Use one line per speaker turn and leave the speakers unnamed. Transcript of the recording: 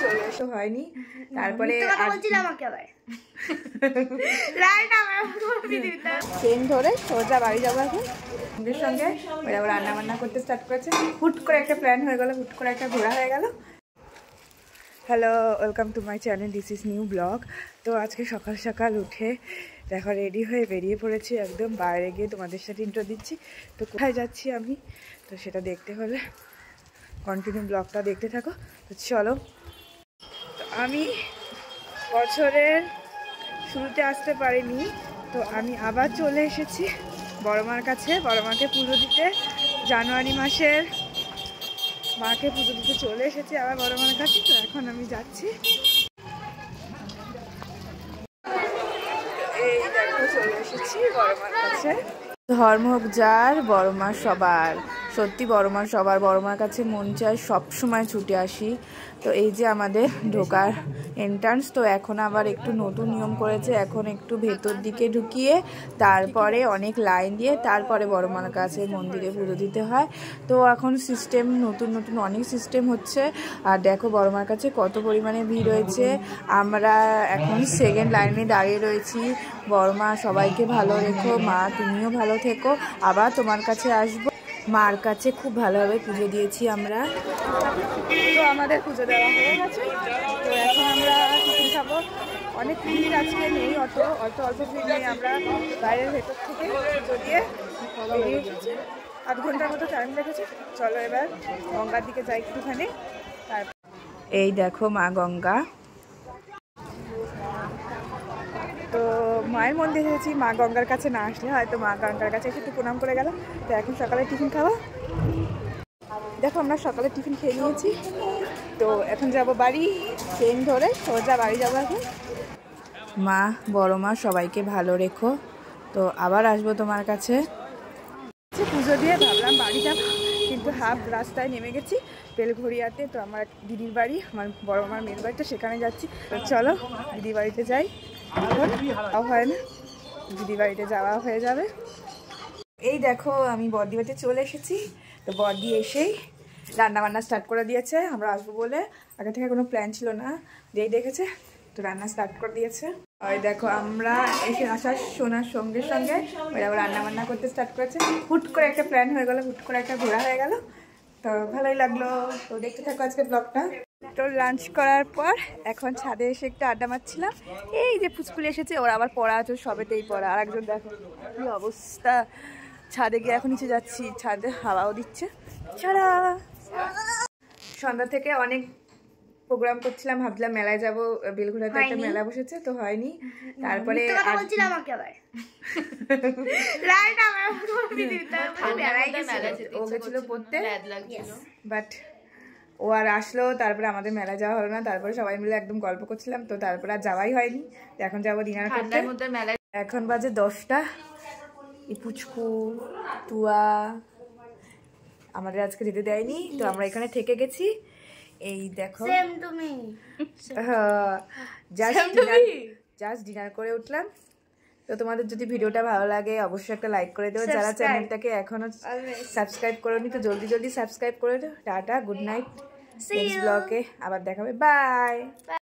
চলে এসো হয়নি, তারপরে ট্রেন ধরে সোজা বাড়ি যাবো এখন। সঙ্গে সঙ্গে ওই আবার রান্না বান্না করতে স্টার্ট করেছে। হুট করে একটা প্ল্যান হয়ে গেল, হুট করে একটা ঘোরা হয়ে গেল। Hello, welcome to my channel, this is new blog. তো আজকে সকাল সকাল উঠে দেখো রেডি হয়ে বেরিয়ে পড়েছি, একদম বাইরে গিয়ে তোমাদের সাথে ইন্ট্রো দিচ্ছি। তো কোথায় যাচ্ছি আমি, তো সেটা দেখতে হলে কন্টিনিউ ব্লগটা দেখতে থাকো। তো চলো, তো আমি বছরের শুরুতে আসতে পারিনি, তো আমি আবার চলে এসেছি বড় মার কাছে, বড় মাকে পুজো দিতে। জানুয়ারি মাসের মাকে পুজো দিতে চলে এসেছি আবার বড় মার কাছে। তো এখন আমি যাচ্ছি, এই দেখো চলে এসেছি বড় মার কাছে। ধর্ম হোক যার, বড় মা সবার। সত্যি বড় মা সবার, বড় মার কাছে মন চায় সব সময় ছুটে আসি। তো এই যে আমাদের ঢোকার এন্ট্রান্স, তো এখন আবার একটু নতুন নিয়ম করেছে, এখন একটু ভেতর দিকে ঢুকিয়ে তারপরে অনেক লাইন দিয়ে তারপরে বড় মার কাছে মন্দিরে পুজো দিতে হয়। তো এখন সিস্টেম নতুন নতুন অনেক সিস্টেম হচ্ছে। আর দেখো বড় মার কাছে কত পরিমাণে ভিড় হয়েছে। আমরা এখন সেকেন্ড লাইনে দাঁড়িয়ে রয়েছি। বড় মা সবাইকে ভালো রেখো, মা তুমিও ভালো থেকো, আবার তোমার কাছে আসবো। মার কাছে খুব ভালোভাবে পুজো দিয়েছি আমরা। তো আমাদের পুজো দেওয়া হয়ে গেছে, তো এখন আমরা টিফিন খাবো। অনেক ভিড় আজকে নেই, অত অল্প ভিড় নেই। আমরা বাইরের ভেতর থেকে পুজো দিয়ে বেরিয়ে এসেছি, আধ ঘন্টার মতো টাইম লেগেছে। চলো এবার গঙ্গার দিকে যাই একটুখানি। তারপর এই দেখো মা গঙ্গা। তো মায়ের মন্দিরে এসেছি, মা গঙ্গার কাছে না আসলে হয়তো মা গঙ্গার কাছে এসে একটু প্রণাম করে গেল। তো এখন সকালে টিফিন খাওয়া। দেখো আমরা সকালে টিফিন খেয়ে নিয়েছি, তো এখন যাব বাড়ি। ট্রেন ধরে সোজা বাড়ি যাবো এখন। মা, বড় মা সবাইকে ভালো রেখো, তো আবার আসবো তোমার কাছে। পুজো দিয়ে ভাবলাম বাড়ি যাবো, কিন্তু হাফ রাস্তায় নেমে গেছি বেলঘড়িয়াতে। তো আমার দিদির বাড়ি, আমার বড় মার মেয়ের বাড়ি, তো সেখানে যাচ্ছি। তো চলো দিদির বাড়িতে যাই, এখন হয় না, দিদির বাড়িতে যাওয়া হয়ে যাবে। এই দেখো আমি বড়দি বাড়িতে চলে এসেছি। তো বড়দি এসেই রান্না বান্না স্টার্ট করে দিয়েছে। আমরা আসবো বলে আগে থেকে কোনো প্ল্যান ছিল না, যেই দেখেছে তো রান্না স্টার্ট করে দিয়েছে। ওই দেখো আমরা এসে আসার শোনার সঙ্গে সঙ্গে ওই আবার রান্না বান্না করতে স্টার্ট করেছে। হুট করে একটা প্ল্যান হয়ে গেল, হুট করে একটা ঘোরা হয়ে গেল। তো ভালোই লাগলো, তো দেখতে থাকো আজকে ব্লগটা। তো লাঞ্চ করার পর এখন ছাদে এসে একটু আড্ডা মারছিলাম। এই যে ফুচকুলি এসেছে, ওরা আবার পড়া আছে, সবেতেই পড়া। আর একজন দেখো কি অবস্থা, ছাদে গিয়ে এখন নিচে যাচ্ছি, ছাদে হাওয়াও দিচ্ছে। ছাড়া সন্ধ্যা থেকে অনেক প্রোগ্রাম করছিলাম, ভাবছিলাম মেলায় যাবো, বেলঘড়িয়াতে একটা মেলা বসেছে, তো হয়নি। তারপরে ও গেছিল পড়তে, বাট ও আর আসলো, তারপরে আমাদের মেলা যাওয়া হলো না। তারপরে সবাই মিলে একদম গল্প করছিলাম, তো তারপরে আর যাওয়াই হয়নি। তো এখন যাবো ডিনার করতে। এখন বাজে 10টা। এই পুচকু তুয়া আমাদের আজকে যেতে দেয়নি, তো আমরা এখানে থেকে গেছি। এই দেখো জাস্ট ডিনার করে উঠলাম। তো তোমাদের যদি ভিডিওটা ভালো লাগে অবশ্যই একটা লাইক করে দেবো। যারা চ্যানেলটাকে এখনো সাবস্ক্রাইব করোনি তো জলদি জলদি সাবস্ক্রাইব করে দেবো। Tata, good night. নেক্সট ব্লগে আবার দেখাবে, বাই।